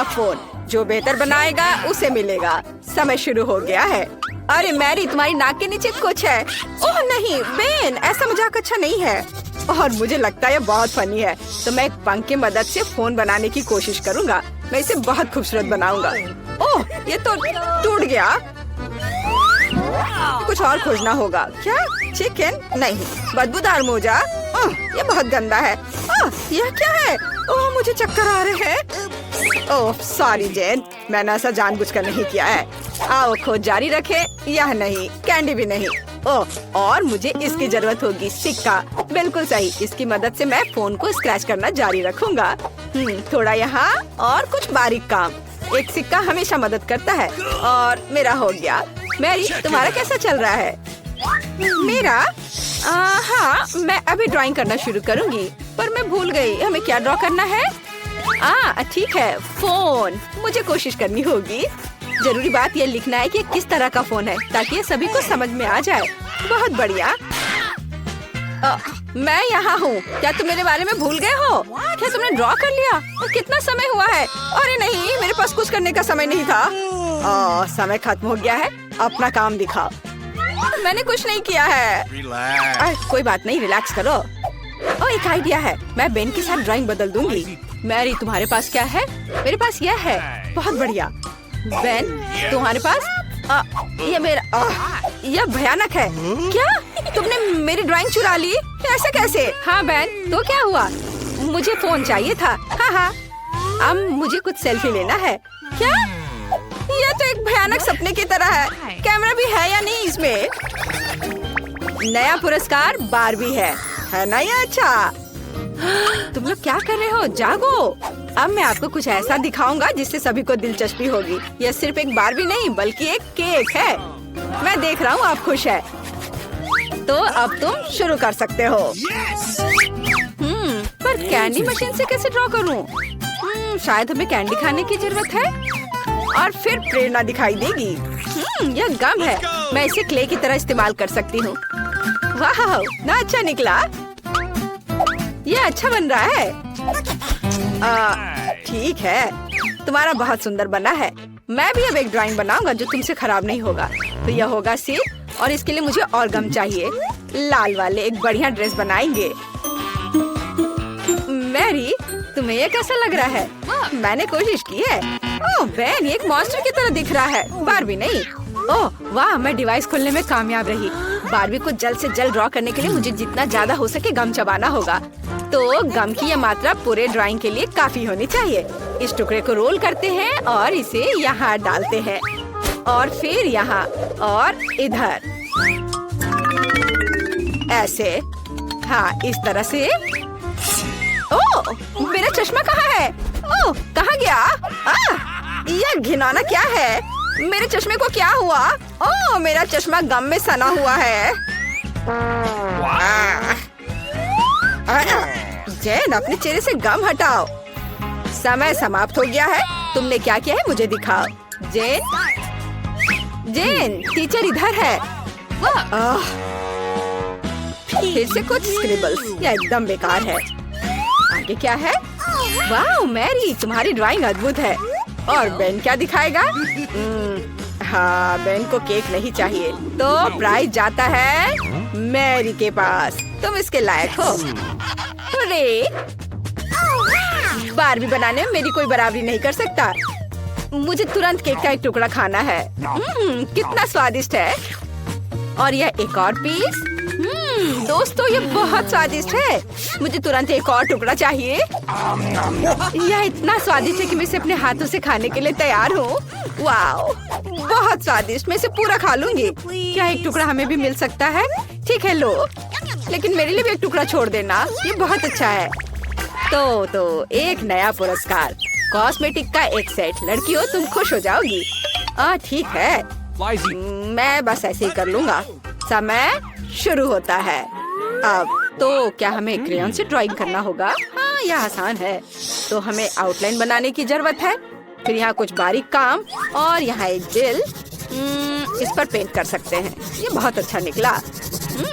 नया फोन। जो बेहतर बनाएगा उसे मिलेगा। समय शुरू हो गया है। अरे मैरी, तुम्हारी नाक के नीचे कुछ है। ओह नहीं बेन, ऐसा मजाक अच्छा नहीं है। और मुझे लगता है बहुत फनी है। तो मैं एक पंख की मदद से फोन बनाने की कोशिश करूंगा। मैं इसे बहुत खूबसूरत बनाऊंगा। ओह, ये तो टूट गया। कुछ और खोजना होगा। क्या चिकन? नहीं, बदबूदार मोजा। ये बहुत गंदा है। यह क्या है? ओह, मुझे चक्कर आ रहे हैं। ओह सॉरी जेन, मैंने ऐसा जानबूझकर नहीं किया है। आओ खोज जारी रखे। यह नहीं, कैंडी भी नहीं। ओह, और मुझे इसकी जरूरत होगी। सिक्का, बिल्कुल सही। इसकी मदद से मैं फोन को स्क्रैच करना जारी रखूंगा। थोड़ा यहाँ और कुछ बारीक काम। एक सिक्का हमेशा मदद करता है। और मेरा हो गया। मैरी, तुम्हारा कैसा चल रहा है? मेरा? हाँ, मैं अभी ड्राइंग करना शुरू करूंगी, पर मैं भूल गई हमें क्या ड्रॉ करना है। ठीक है, फोन। मुझे कोशिश करनी होगी। जरूरी बात ये लिखना है कि किस तरह का फोन है, ताकि ये सभी को समझ में आ जाए। बहुत बढ़िया। मैं यहाँ हूँ। क्या तुम मेरे बारे में भूल गए हो? क्या तुमने ड्रॉ कर लिया? और कितना समय हुआ है? अरे नहीं, मेरे पास कुछ करने का समय नहीं था। समय खत्म हो गया है। अपना काम दिखाओ। मैंने कुछ नहीं किया है। कोई बात नहीं, रिलैक्स करो। एक आइडिया है। मैं बेन के साथ ड्राइंग बदल दूंगी। मैरी, तुम्हारे पास क्या है? मेरे पास यह है। बहुत बढ़िया। बेन, तुम्हारे पास? ये मेरा। यह भयानक है। क्या तुमने मेरी ड्राइंग चुरा ली? ऐसा कैसे? हाँ बेन, तो क्या हुआ? मुझे फोन चाहिए था। हाँ, अब मुझे कुछ सेल्फी लेना है। क्या? यह तो एक भयानक सपने की तरह है। कैमरा भी है या नहीं इसमें? नया पुरस्कार बारबी है ना? ये अच्छा। तुम लोग क्या कर रहे हो? जागो। अब मैं आपको कुछ ऐसा दिखाऊंगा जिससे सभी को दिलचस्पी होगी। यह सिर्फ एक बारबी नहीं, बल्कि एक केक है। मैं देख रहा हूँ आप खुश है। तो अब तुम शुरू कर सकते हो। पर कैंडी मशीन से कैसे ड्रॉ करूँ? शायद हमें कैंडी खाने की जरूरत है और फिर प्रेरणा दिखाई देगी। यह गम है। मैं इसे क्ले की तरह इस्तेमाल कर सकती हूँ। वाह, ना अच्छा निकला। यह अच्छा बन रहा है। ठीक है, तुम्हारा बहुत सुंदर बना है। मैं भी अब एक ड्राइंग बनाऊंगा जो तुमसे खराब नहीं होगा। तो यह होगा सी, और इसके लिए मुझे और गम चाहिए। लाल वाले एक बढ़िया ड्रेस बनाएंगे। मैरी, तुम्हें यह कैसा लग रहा है? मैंने कोशिश की है। ओह बेन, ये एक मॉन्स्टर की तरह दिख रहा है, बारबी नहीं। ओह वाह, मैं डिवाइस खोलने में कामयाब रही। बारबी को जल्द से जल्द ड्रॉ करने के लिए मुझे जितना ज्यादा हो सके गम चबाना होगा। तो गम की यह मात्रा पूरे ड्राइंग के लिए काफी होनी चाहिए। इस टुकड़े को रोल करते हैं और इसे यहाँ डालते हैं, और फिर यहाँ और इधर ऐसे। हाँ, इस तरह से। ओह, मेरा चश्मा कहाँ है? ओह, कहाँ गया? यह घिनौना क्या है? मेरे चश्मे को क्या हुआ? ओह, मेरा चश्मा गम में सना हुआ है। जेन, अपने चेहरे से गम हटाओ। समय समाप्त हो गया है। तुमने क्या किया है मुझे दिखाओ। जेन, टीचर इधर है। फिर से कुछ स्क्रिबल्स। यह एकदम बेकार है। आगे क्या है? वाह मैरी, तुम्हारी ड्राइंग अद्भुत है। और बेन क्या दिखाएगा? हाँ, बेन को केक नहीं चाहिए, तो प्राइज जाता है मैरी के पास। तुम इसके लायक हो। अरे, बारबी बनाने में मेरी कोई बराबरी नहीं कर सकता। मुझे तुरंत केक का एक टुकड़ा खाना है। कितना स्वादिष्ट है। और यह एक और पीस। दोस्तों, ये बहुत स्वादिष्ट है। मुझे तुरंत एक और टुकड़ा चाहिए। यह इतना स्वादिष्ट है कि मैं इसे अपने हाथों से खाने के लिए तैयार हूँ। वाओ, बहुत स्वादिष्ट। मैं इसे पूरा खा लूंगी। क्या एक टुकड़ा हमें भी मिल सकता है? ठीक है, लो। लेकिन मेरे लिए भी एक टुकड़ा छोड़ देना। ये बहुत अच्छा है। तो एक नया पुरस्कार, कॉस्मेटिक का एक सेट। लड़कियों, तुम खुश हो जाओगी। ठीक है, मैं बस ऐसे ही कर लूंगा। समय शुरू होता है। अब तो क्या हमें क्रेयॉन से ड्राइंग करना होगा? हाँ, यह आसान है। तो हमें आउटलाइन बनाने की जरूरत है। फिर यहाँ कुछ बारीक काम, और यहाँ एक दिल। इस पर पेंट कर सकते हैं। ये बहुत अच्छा निकला।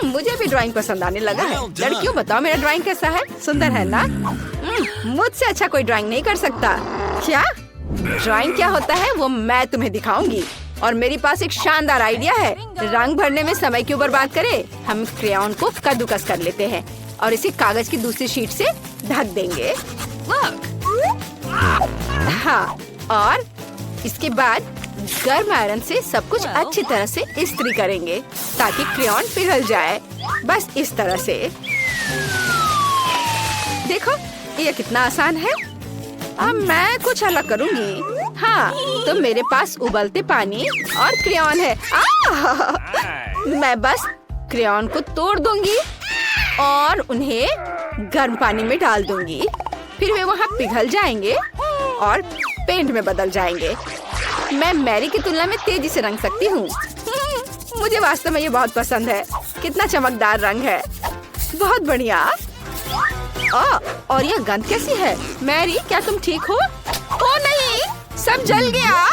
मुझे भी ड्राइंग पसंद आने लगा है। लड़कियों, बताओ मेरा ड्राइंग कैसा है? सुंदर है ना? मुझसे अच्छा कोई ड्राइंग नहीं कर सकता। क्या? ड्राइंग क्या होता है वो मैं तुम्हें दिखाऊंगी। और मेरे पास एक शानदार आइडिया है। रंग भरने में समय क्यों बर्बाद करें? हम क्रेयॉन को कद्दूकस कर लेते हैं और इसे कागज की दूसरी शीट से ढक देंगे। हाँ, और इसके बाद गर्म आयरन से सब कुछ अच्छी तरह से इस्त्री करेंगे ताकि क्रेयॉन पिघल जाए। बस इस तरह से। देखो ये कितना आसान है। अब मैं कुछ अलग करूंगी। हाँ, तो मेरे पास उबलते पानी और क्रेयॉन है। मैं बस क्रेयॉन को तोड़ दूंगी और उन्हें गर्म पानी में डाल दूंगी। फिर वे वहाँ पिघल जाएंगे और पेंट में बदल जाएंगे। मैं मैरी की तुलना में तेजी से रंग सकती हूँ। मुझे वास्तव में ये बहुत पसंद है। कितना चमकदार रंग है। बहुत बढ़िया। और ये गंध कैसी है? मैरी, क्या तुम ठीक हो? ओ नहीं, सब जल गया।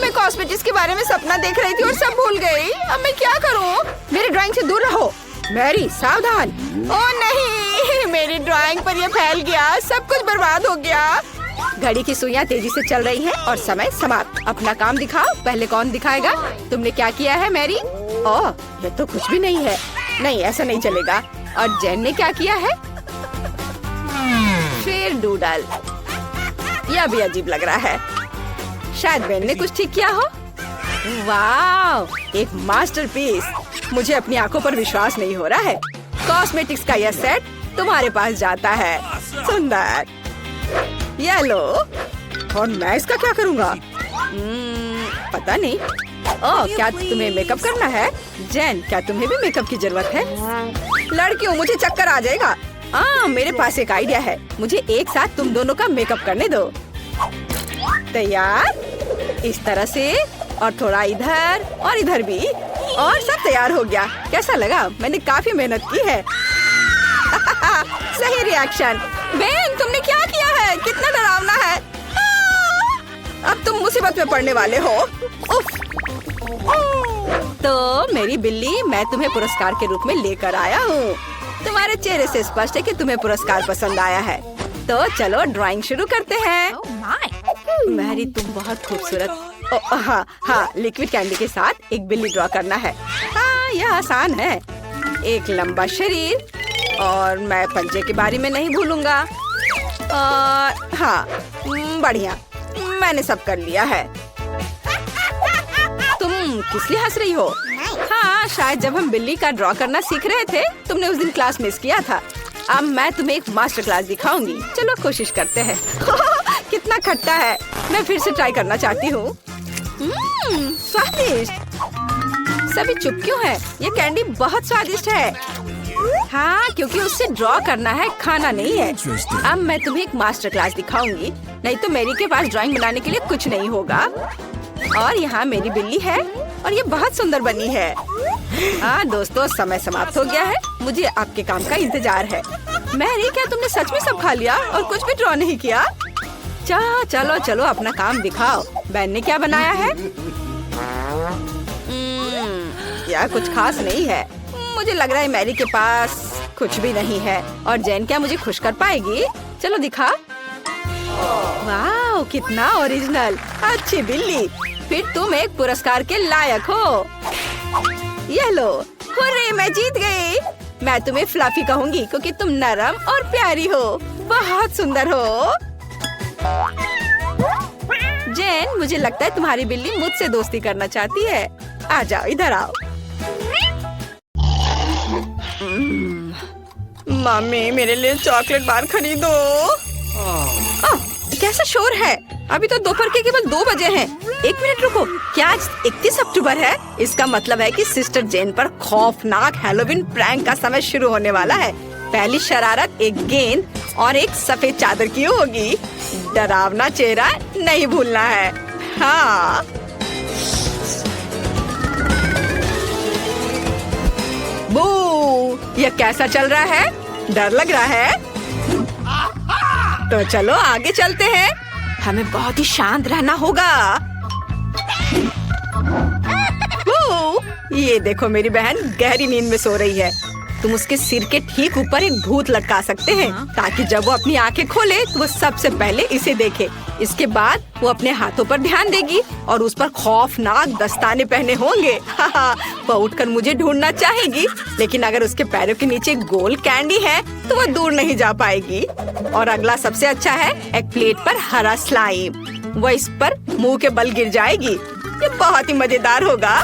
मैं कॉस्मेटिक्स के बारे में सपना देख रही थी और सब भूल गई। अब मैं क्या करूं? मेरी ड्राइंग से दूर रहो। मैरी, सावधान। ओ नहीं, मेरी ड्राइंग पर ये फैल गया। सब कुछ बर्बाद हो गया। घड़ी की सुइयां तेजी से चल रही हैं और समय समाप्त। अपना काम दिखाओ। पहले कौन दिखाएगा? तुमने क्या किया है मैरी? ओह, ये तो कुछ भी नहीं है। नहीं, ऐसा नहीं चलेगा। और जेन ने क्या किया है? फिर डूडल। यह भी अजीब लग रहा है। शायद बेन ने कुछ ठीक किया हो। वाह, एक मास्टरपीस। मुझे अपनी आंखों पर विश्वास नहीं हो रहा है। कॉस्मेटिक्स का यह सेट तुम्हारे पास जाता है। सुंदर। ये लो। और मैं इसका क्या करूँगा? पता नहीं। ओह, क्या तुम्हें मेकअप करना है? जेन, क्या तुम्हें भी मेकअप की जरूरत है? लड़कियों, मुझे चक्कर आ जाएगा। मेरे पास एक आइडिया है। मुझे एक साथ तुम दोनों का मेकअप करने दो। तैयार? इस तरह से, और थोड़ा इधर और इधर भी, और सब तैयार हो गया। कैसा लगा? मैंने काफी मेहनत की है। सही रिएक्शन। बेन, तुमने क्या किया है? कितना डरावना है। अब तुम मुसीबत में पड़ने वाले हो। उफ। तो मेरी बिल्ली, मैं तुम्हें पुरस्कार के रूप में लेकर आया हूँ। तुम्हारे चेहरे से स्पष्ट है कि तुम्हें पुरस्कार पसंद आया है। तो चलो ड्राइंग शुरू करते हैं। मैरी, तुम बहुत खूबसूरत। हाँ, लिक्विड कैंडी के साथ एक बिल्ली ड्रॉ करना है। हाँ, यह आसान है। एक लंबा शरीर, और मैं पंजे के बारे में नहीं भूलूंगा। और हाँ, बढ़िया, मैंने सब कर लिया है। तुम किस लिए हंस रही हो? हाँ, शायद जब हम बिल्ली का ड्रॉ करना सीख रहे थे, तुमने उस दिन क्लास मिस किया था। अब मैं तुम्हें एक मास्टर क्लास दिखाऊंगी। चलो कोशिश करते हैं। कितना खट्टा है। मैं फिर से ट्राई करना चाहती हूँ। स्वादिष्ट। सभी चुप क्यों है? ये कैंडी बहुत स्वादिष्ट है। हाँ, क्योंकि उससे ड्रॉ करना है, खाना नहीं है। अब मैं तुम्हें एक मास्टर क्लास दिखाऊंगी, नहीं तो मेरी के पास ड्राइंग बनाने के लिए कुछ नहीं होगा। और यहाँ मेरी बिल्ली है और ये बहुत सुंदर बनी है। हाँ दोस्तों, समय समाप्त हो गया है। मुझे आपके काम का इंतजार है। मैरी, क्या तुमने सच में सब खा लिया और कुछ भी ड्रॉ नहीं किया? चलो चलो अपना काम दिखाओ। बेन ने क्या बनाया है? यह कुछ खास नहीं है। मुझे लग रहा है मैरी के पास कुछ भी नहीं है। और जेन क्या मुझे खुश कर पाएगी? चलो दिखा। वाह, कितना ओरिजिनल। अच्छी बिल्ली, फिर तुम एक पुरस्कार के लायक हो। ये लो। हुर्रे, मैं जीत गई। मैं तुम्हें फ्लफी कहूंगी क्योंकि तुम नरम और प्यारी हो। बहुत सुंदर हो। जेन, मुझे लगता है तुम्हारी बिल्ली मुझसे दोस्ती करना चाहती है। आ जाओ, इधर आओ। मम्मी, मेरे लिए चॉकलेट बार खरीदो। कैसा शोर है? अभी तो दोपहर के केवल 2 बजे हैं। 1 मिनट रुको। क्या आज 31 अक्टूबर है? इसका मतलब है कि सिस्टर जेन पर खौफनाक हैलोवीन प्रैंक का समय शुरू होने वाला है। पहली शरारत एक गेंद और एक सफेद चादर की होगी। डरावना चेहरा नहीं भूलना है। हाँ, बू, ये कैसा चल रहा है? डर लग रहा है? तो चलो आगे चलते हैं। हमें बहुत ही शांत रहना होगा। ये देखो, मेरी बहन गहरी नींद में सो रही है। तुम उसके सिर के ठीक ऊपर एक भूत लटका सकते हैं ताकि जब वो अपनी आंखें खोले तो वो सबसे पहले इसे देखे। इसके बाद वो अपने हाथों पर ध्यान देगी और उस पर खौफनाक दस्ताने पहने होंगे। वो उठकर मुझे ढूंढना चाहेगी, लेकिन अगर उसके पैरों के नीचे गोल कैंडी है तो वो दूर नहीं जा पाएगी। और अगला सबसे अच्छा है एक प्लेट पर हरा स्लाइम। वो इस पर मुंह के बल गिर जाएगी। ये बहुत ही मजेदार होगा।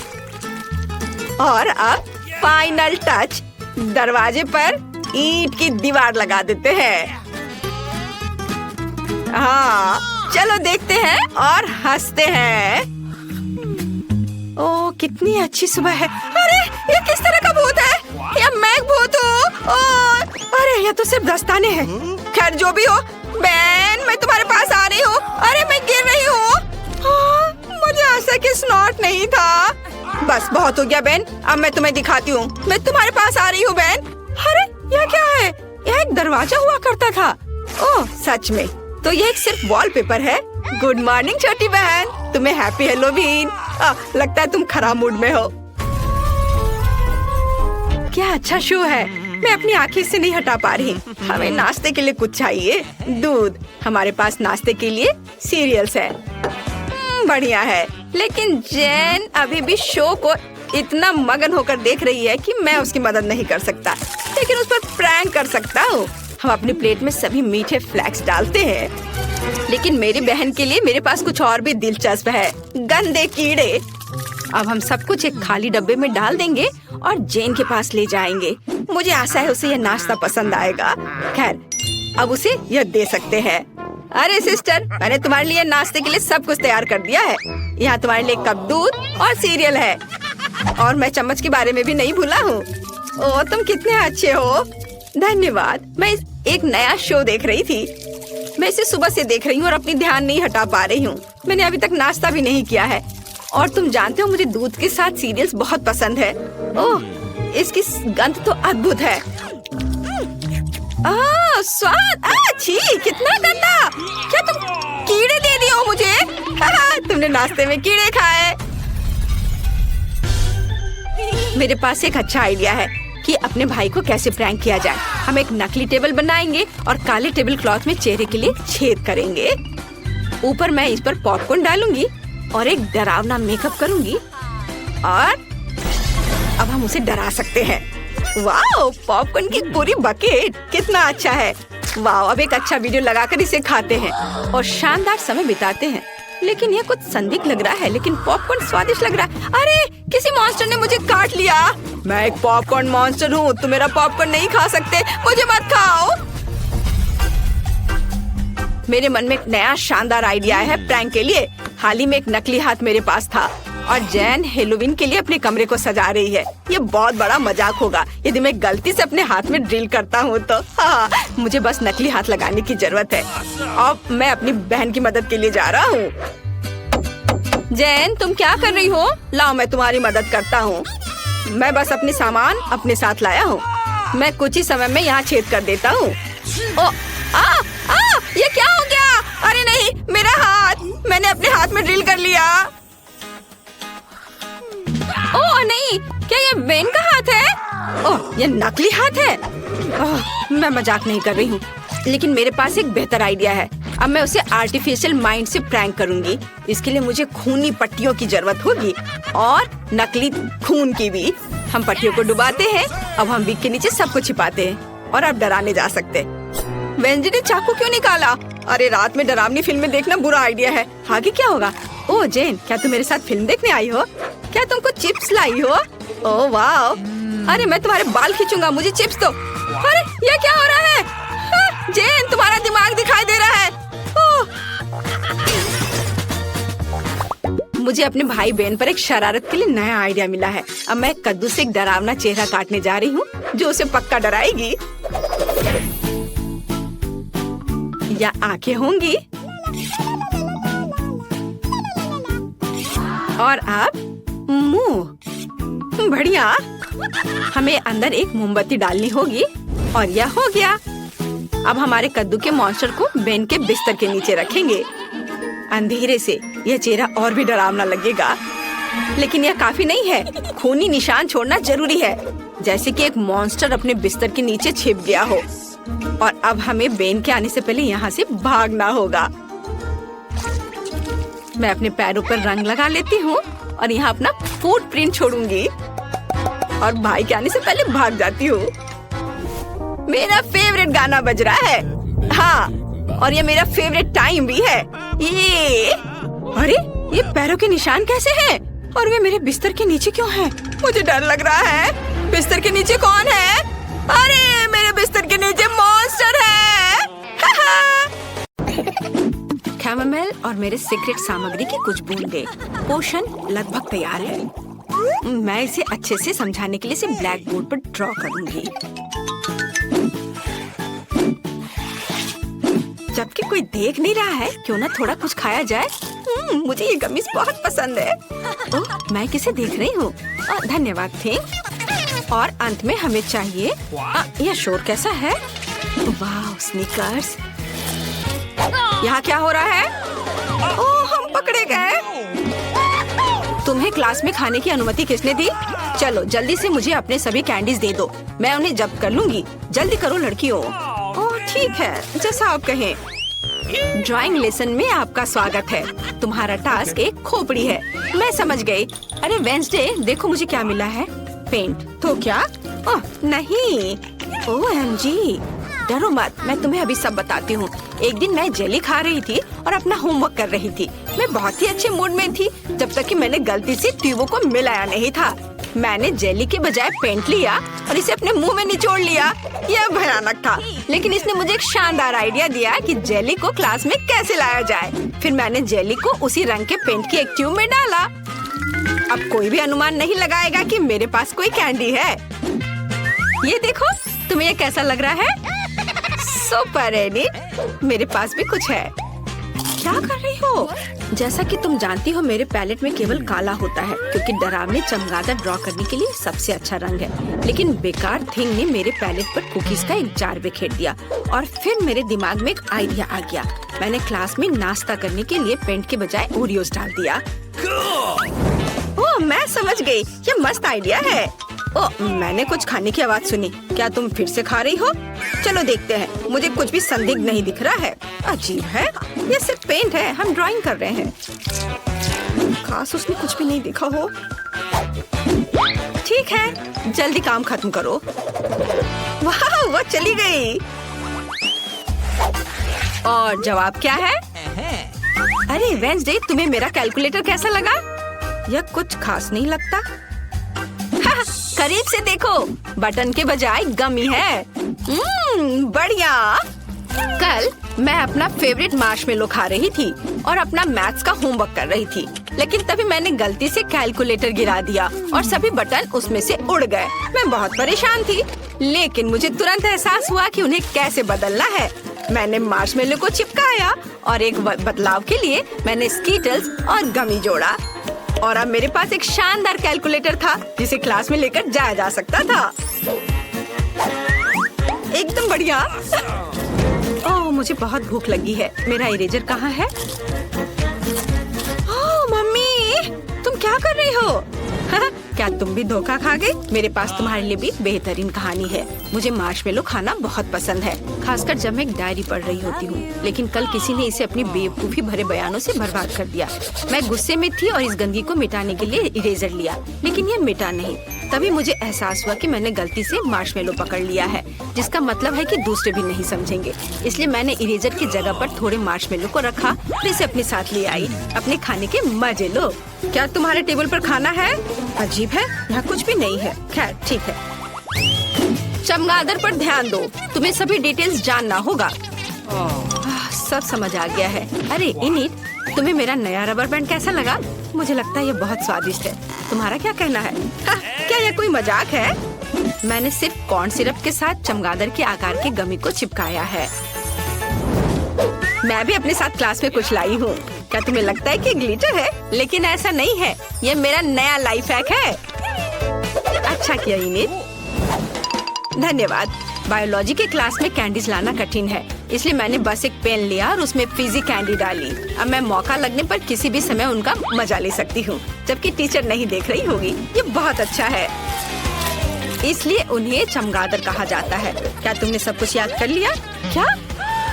और अब फाइनल टच, दरवाजे पर ईंट की दीवार लगा देते हैं। हाँ, चलो देखते हैं और हंसते हैं। ओह, कितनी अच्छी सुबह है। अरे ये किस तरह का भूत है? या मैं एक भूत हूँ? अरे ये तो सिर्फ दस्ताने हैं। खैर जो भी हो, बेन मैं तुम्हारे पास आ रही हूँ। अरे मैं गिर रही हूँ। मुझे आशा कि स्नॉट नहीं था। बस बहुत हो गया बेन, अब मैं तुम्हें दिखाती हूँ। मैं तुम्हारे पास आ रही हूँ बेन। अरे यह क्या है? यह एक दरवाजा हुआ करता था। ओह सच में, तो यह एक सिर्फ वॉलपेपर है। गुड मॉर्निंग छोटी बहन, तुम्हें हैप्पी हैलोवीन। लगता है तुम खराब मूड में हो। क्या अच्छा शो है। मैं अपनी आंखें से नहीं हटा पा रही। हमें नाश्ते के लिए कुछ चाहिए। दूध। हमारे पास नाश्ते के लिए सीरियल्स है। बढ़िया है, लेकिन जैन अभी भी शो को इतना मगन होकर देख रही है कि मैं उसकी मदद नहीं कर सकता, लेकिन उस पर प्रैंक कर सकता हूँ। हम अपनी प्लेट में सभी मीठे फ्लैक्स डालते हैं, लेकिन मेरी बहन के लिए मेरे पास कुछ और भी दिलचस्प है, गंदे कीड़े। अब हम सब कुछ एक खाली डब्बे में डाल देंगे और जेन के पास ले जाएंगे। मुझे आशा है उसे यह नाश्ता पसंद आएगा। खैर, अब उसे यह दे सकते हैं। अरे सिस्टर, मैंने तुम्हारे लिए नाश्ते के लिए सब कुछ तैयार कर दिया है। यहाँ तुम्हारे लिए कप दूध और सीरियल है। और मैं चम्मच के बारे में भी नहीं भूला हूँ। ओह, तुम कितने अच्छे हो। धन्यवाद। मैं एक नया शो देख रही थी। मैं इसे सुबह से देख रही हूँ और अपनी ध्यान नहीं हटा पा रही हूँ। मैंने अभी तक नाश्ता भी नहीं किया है। और तुम जानते हो मुझे दूध के साथ सीरियल्स बहुत पसंद है। ओह, इसकी गंध तो अद्भुत है। स्वाद, छी, कितना गंदा। क्या तुम कीड़े दे दिए हो मुझे? तुमने नाश्ते में कीड़े खाए। मेरे पास एक अच्छा आइडिया है कि अपने भाई को कैसे प्रैंक किया जाए। हम एक नकली टेबल बनाएंगे और काले टेबल क्लॉथ में चेहरे के लिए छेद करेंगे। ऊपर मैं इस पर पॉपकॉर्न डालूंगी और एक डरावना मेकअप करूंगी और अब हम उसे डरा सकते हैं। वाओ, पॉपकॉर्न की पूरी बकेट, कितना अच्छा है। वाओ, अब एक अच्छा वीडियो लगाकर इसे खाते हैं और शानदार समय बिताते हैं। लेकिन यह कुछ संदिग्ध लग रहा है, लेकिन पॉपकॉर्न स्वादिष्ट लग रहा है। अरे, किसी मॉन्स्टर ने मुझे काट लिया। मैं एक पॉपकॉर्न मॉन्स्टर हूँ, तुम मेरा पॉपकॉर्न नहीं खा सकते। मुझे मत खाओ। मेरे मन में एक नया शानदार आइडिया है प्रैंक के लिए। हाल ही में एक नकली हाथ मेरे पास था और जैन हेलोवीन के लिए अपने कमरे को सजा रही है। ये बहुत बड़ा मजाक होगा यदि मैं गलती से अपने हाथ में ड्रिल करता हूँ तो। हाँ, मुझे बस नकली हाथ लगाने की जरूरत है। अब मैं अपनी बहन की मदद के लिए जा रहा हूँ। जैन, तुम क्या कर रही हो? लाओ, मैं तुम्हारी मदद करता हूँ। मैं बस अपनी सामान अपने साथ लाया हूँ। मैं कुछ ही समय में यहाँ छेद कर देता हूँ। ये क्या हो गया? अरे नहीं, मेरा हाथ, मैंने अपने हाथ में ड्रिल कर लिया। ओह नहीं, क्या ये बेन का हाथ है? ओह, ये नकली हाथ है। मैं मजाक नहीं कर रही हूँ, लेकिन मेरे पास एक बेहतर आइडिया है। अब मैं उसे आर्टिफिशियल माइंड से प्रैंक करूंगी। इसके लिए मुझे खूनी पट्टियों की जरूरत होगी और नकली खून की भी। हम पट्टियों को डुबाते हैं। अब हम विग के नीचे सब कुछ छिपाते हैं और अब डराने जा सकते। वेंजी ने चाकू क्यों निकाला? अरे, रात में डरावनी फिल्में देखना बुरा आइडिया है। आगे क्या होगा? ओह जेन, क्या तुम मेरे साथ फिल्म देखने आई हो? क्या तुम कुछ चिप्स लाई हो? ओह वाह! अरे मैं तुम्हारे बाल खींचूंगा, मुझे चिप्स दो। अरे ये क्या हो रहा है? जेन, तुम्हारा दिमाग दिखाई दे रहा है। मुझे अपने भाई बहन पर एक शरारत के लिए नया आइडिया मिला है। अब मैं कद्दू से एक डरावना चेहरा काटने जा रही हूँ जो उसे पक्का डराएगी। या आंखें होंगी और अब मुंह। बढ़िया। हमें अंदर एक मोमबत्ती डालनी होगी और यह हो गया। अब हमारे कद्दू के मॉन्स्टर को बेन के बिस्तर के नीचे रखेंगे। अंधेरे से यह चेहरा और भी डरावना लगेगा, लेकिन यह काफी नहीं है। खूनी निशान छोड़ना जरूरी है, जैसे कि एक मॉन्स्टर अपने बिस्तर के नीचे छिप गया हो। और अब हमें बेन के आने से पहले यहाँ से भागना होगा। मैं अपने पैरों पर रंग लगा लेती हूँ और यहाँ अपना फुटप्रिंट छोड़ूंगी और भाई के आने से पहले भाग जाती हूँ। मेरा फेवरेट गाना बज रहा है। हाँ, और ये मेरा फेवरेट टाइम भी है। ये अरे ये पैरों के निशान कैसे हैं? और वे मेरे बिस्तर के नीचे क्यों हैं? मुझे डर लग रहा है। बिस्तर के नीचे कौन है? अरे मेरे बिस्तर के नीचे मॉन्स्टर है। कैमोमाइल और मेरे सीक्रेट सामग्री की कुछ बूंदे। पोशन लगभग तैयार है। मैं इसे अच्छे से समझाने के लिए इसे ब्लैक बोर्ड पर ड्रॉ करूंगी। जबकि कोई देख नहीं रहा है, क्यों ना थोड़ा कुछ खाया जाए। मुझे ये गमीज बहुत पसंद है। ओह, मैं किसे देख रही हूँ? धन्यवाद थिंक। और अंत में हमें चाहिए यह शोर कैसा है? वाह, स्नीकर्स। यहाँ क्या हो रहा है? ओह, हम पकड़े गए। तुम्हें क्लास में खाने की अनुमति किसने दी? चलो जल्दी से मुझे अपने सभी कैंडीज दे दो, मैं उन्हें जब्त कर लूंगी। जल्दी करो लड़कियों। ओह ठीक है, जैसा आप कहें। ड्राइंग लेसन में आपका स्वागत है। तुम्हारा टास्क एक खोपड़ी है। मैं समझ गई। अरे वेंसडे, देखो मुझे क्या मिला है। पेंट। तो क्या? ओह नहीं। OMG, डरो मत, मैं तुम्हें अभी सब बताती हूँ। एक दिन मैं जेली खा रही थी और अपना होमवर्क कर रही थी। मैं बहुत ही अच्छे मूड में थी जब तक कि मैंने गलती से ट्यूबों को मिलाया नहीं था। मैंने जेली के बजाय पेंट लिया और इसे अपने मुंह में निचोड़ लिया। यह भयानक था, लेकिन इसने मुझे एक शानदार आइडिया दिया कि जेली को क्लास में कैसे लाया जाए। फिर मैंने जेली को उसी रंग के पेंट की एक ट्यूब में डाला। अब कोई भी अनुमान नहीं लगाएगा कि मेरे पास कोई कैंडी है। ये देखो, तुम्हें ये कैसा लग रहा है? सुपर एडी, मेरे पास भी कुछ है। क्या कर रही हो? जैसा कि तुम जानती हो, मेरे पैलेट में केवल काला होता है क्योंकि डरावने चमगादड़ ड्रॉ करने के लिए सबसे अच्छा रंग है। लेकिन बेकार थिंग ने मेरे पैलेट पर कुकीज का एक जार बिखेर दिया और फिर मेरे दिमाग में एक आइडिया आ गया। मैंने क्लास में नाश्ता करने के लिए पेंट के बजाय ओरियोस डाल दिया। ओह, मैं समझ गई, ये मस्त आइडिया है। ओह, मैंने कुछ खाने की आवाज सुनी। क्या तुम फिर से खा रही हो? चलो देखते हैं। मुझे कुछ भी संदिग्ध नहीं दिख रहा है। अजीब है, ये सिर्फ पेंट है, हम ड्राइंग कर रहे हैं। खास उसने कुछ भी नहीं देखा हो। ठीक है, जल्दी काम खत्म करो। वाह, वो चली गई। और जवाब क्या है? अरे वेंसडे, तुम्हें मेरा कैलकुलेटर कैसा लगा? यह कुछ खास नहीं लगता। करीब से देखो, बटन के बजाय गमी है। बढ़िया। कल मैं अपना फेवरेट मार्शमेलो खा रही थी और अपना मैथ्स का होमवर्क कर रही थी, लेकिन तभी मैंने गलती से कैलकुलेटर गिरा दिया और सभी बटन उसमें से उड़ गए। मैं बहुत परेशान थी, लेकिन मुझे तुरंत एहसास हुआ कि उन्हें कैसे बदलना है। मैंने मार्शमेलो को चिपकाया और एक बदलाव के लिए मैंने स्कीटल्स और गमी जोड़ा और अब मेरे पास एक शानदार कैलकुलेटर था जिसे क्लास में लेकर जाया जा सकता था। एकदम बढ़िया। ओह, मुझे बहुत भूख लगी है। मेरा इरेजर कहाँ है? ओह मम्मी, तुम क्या कर रही हो? क्या तुम भी धोखा खा गई? मेरे पास तुम्हारे लिए भी बेहतरीन कहानी है। मुझे मार्शमेलो खाना बहुत पसंद है, खासकर जब मैं एक डायरी पढ़ रही होती हूँ। लेकिन कल किसी ने इसे अपनी बेवकूफी भरे बयानों से बर्बाद कर दिया। मैं गुस्से में थी और इस गंदगी को मिटाने के लिए इरेजर लिया, लेकिन ये मिटा नहीं। तभी मुझे एहसास हुआ कि मैंने गलती से मार्शमेलो पकड़ लिया है, जिसका मतलब है कि दूसरे भी नहीं समझेंगे। इसलिए मैंने इरेजर की जगह पर थोड़े मार्शमेलो को रखा और इसे अपने साथ ले आई। अपने खाने के मजे लो। क्या तुम्हारे टेबल पर खाना है? अजीब है, यहाँ कुछ भी नहीं है। खैर ठीक है। चमगादड़ पर ध्यान दो, तुम्हें सभी डिटेल्स जानना होगा। सब समझ आ गया है। अरे इनिट, तुम्हें मेरा नया रबर बैंड कैसा लगा? मुझे लगता है ये बहुत स्वादिष्ट है। तुम्हारा क्या कहना है? क्या यह कोई मजाक है? मैंने सिर्फ कॉर्न सिरप के साथ चमगादड़ के आकार के गमी को चिपकाया है। मैं भी अपने साथ क्लास में कुछ लाई हूँ। क्या तुम्हें लगता है कि ग्लिटर है? लेकिन ऐसा नहीं है, ये मेरा नया लाइफ हैक है। अच्छा किया इनिट, धन्यवाद। बायोलॉजी के क्लास में कैंडीज लाना कठिन है, इसलिए मैंने बस एक पेन लिया और उसमें फिजी कैंडी डाली। अब मैं मौका लगने पर किसी भी समय उनका मजा ले सकती हूँ, जबकि टीचर नहीं देख रही होगी। ये बहुत अच्छा है, इसलिए उन्हें चमगादड़ कहा जाता है। क्या तुमने सब कुछ याद कर लिया? क्या?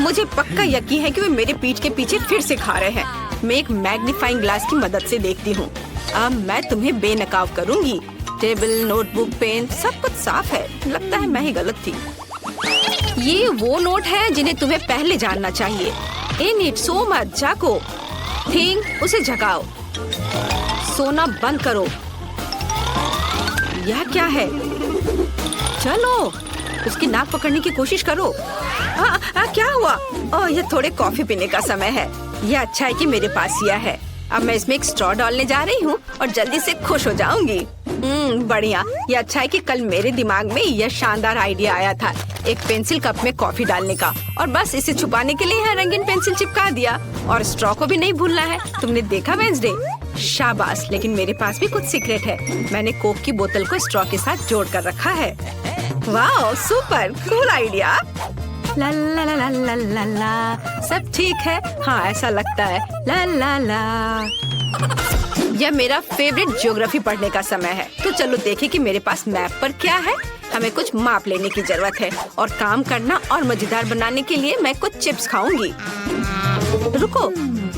मुझे पक्का यकीन है कि वे मेरे पीठ के पीछे फिर से खा रहे हैं। मैं एक मैग्नीफाइंग ग्लास की मदद से देखती हूँ। अब मैं तुम्हें बेनकाब करूँगी। टेबल, नोटबुक, पेन सब कुछ साफ है। लगता है मैं ही गलत थी। ये वो नोट है जिन्हें तुम्हें पहले जानना चाहिए। इन इट सो मच, जाको। थिंक, उसे जगाओ। सोना बंद करो। यह क्या है? चलो, उसकी नाक पकड़ने की कोशिश करो। क्या हुआ? ओह, यह थोड़े कॉफी पीने का समय है। यह अच्छा है कि मेरे पास यह है। अब मैं इसमें एक स्ट्रॉ डालने जा रही हूँ और जल्दी से खुश हो जाऊंगी। बढ़िया। यह अच्छा है कि कल मेरे दिमाग में यह शानदार आइडिया आया था, एक पेंसिल कप में कॉफी डालने का, और बस इसे छुपाने के लिए यहाँ रंगीन पेंसिल चिपका दिया। और स्ट्रॉ को भी नहीं भूलना है। तुमने देखा वेंसडे? शाबाश। लेकिन मेरे पास भी कुछ सीक्रेट है। मैंने कोक की बोतल को स्ट्रॉ के साथ जोड़ कर रखा है। वाह, सुपर कूल आइडिया। ला ला ला ला ला ला ला। सब ठीक है? हाँ, ऐसा लगता है। ला ला ला। यह मेरा फेवरेट ज्योग्राफी पढ़ने का समय है। तो चलो देखें कि मेरे पास मैप पर क्या है। हमें कुछ माप लेने की जरूरत है और काम करना और मजेदार बनाने के लिए मैं कुछ चिप्स खाऊंगी। रुको,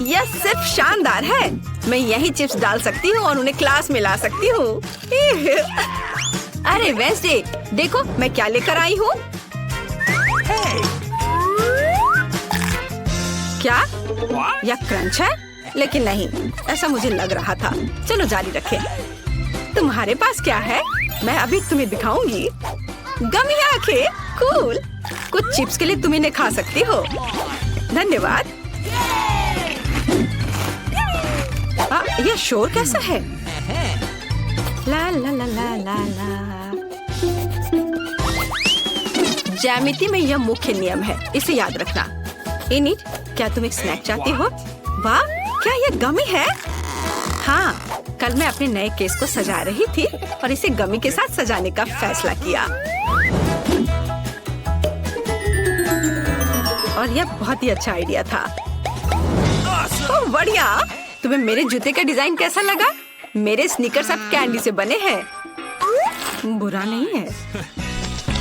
यह सिर्फ शानदार है। मैं यही चिप्स डाल सकती हूँ और उन्हें क्लास में ला सकती हूँ। अरे वेंसडे, देखो मैं क्या लेकर आई हूँ। क्या यह क्रंच है? लेकिन नहीं, ऐसा मुझे लग रहा था। चलो जारी रखें। तुम्हारे पास क्या है? मैं अभी तुम्हें दिखाऊंगी। गमी आंखें, कूल। कुछ चिप्स के लिए तुम इन्हें खा सकती हो। धन्यवाद। यह शोर कैसा है? ला ला ला ला ला ला। ज्यामिति में यह मुख्य नियम है, इसे याद रखना। इनिट, क्या तुम एक स्नैक चाहती हो? वाह, क्या यह गमी है? हाँ, कल मैं अपने नए केस को सजा रही थी और इसे गमी के साथ सजाने का फैसला किया। और यह बहुत ही अच्छा आइडिया था। ओह, बढ़िया। तुम्हें मेरे जूते का डिजाइन कैसा लगा? मेरे स्नीकर्स अब कैंडी से बने हैं। बुरा नहीं है।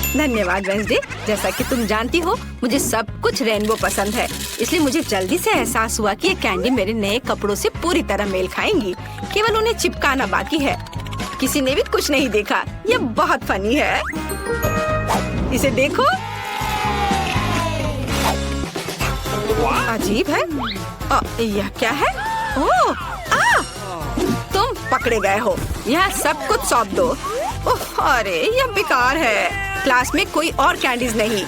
धन्यवाद वेंसडे। जैसा कि तुम जानती हो, मुझे सब कुछ रेनबो पसंद है, इसलिए मुझे जल्दी से एहसास हुआ कि ये कैंडी मेरे नए कपड़ों से पूरी तरह मेल खाएंगी। केवल उन्हें चिपकाना बाकी है। किसी ने भी कुछ नहीं देखा। ये बहुत फनी है। इसे देखो। अजीब है। यह क्या है? ओह, तुम पकड़े गए हो। यह सब कुछ सौंप दो। अरे, यह बेकार है। क्लास में कोई और कैंडीज नहीं।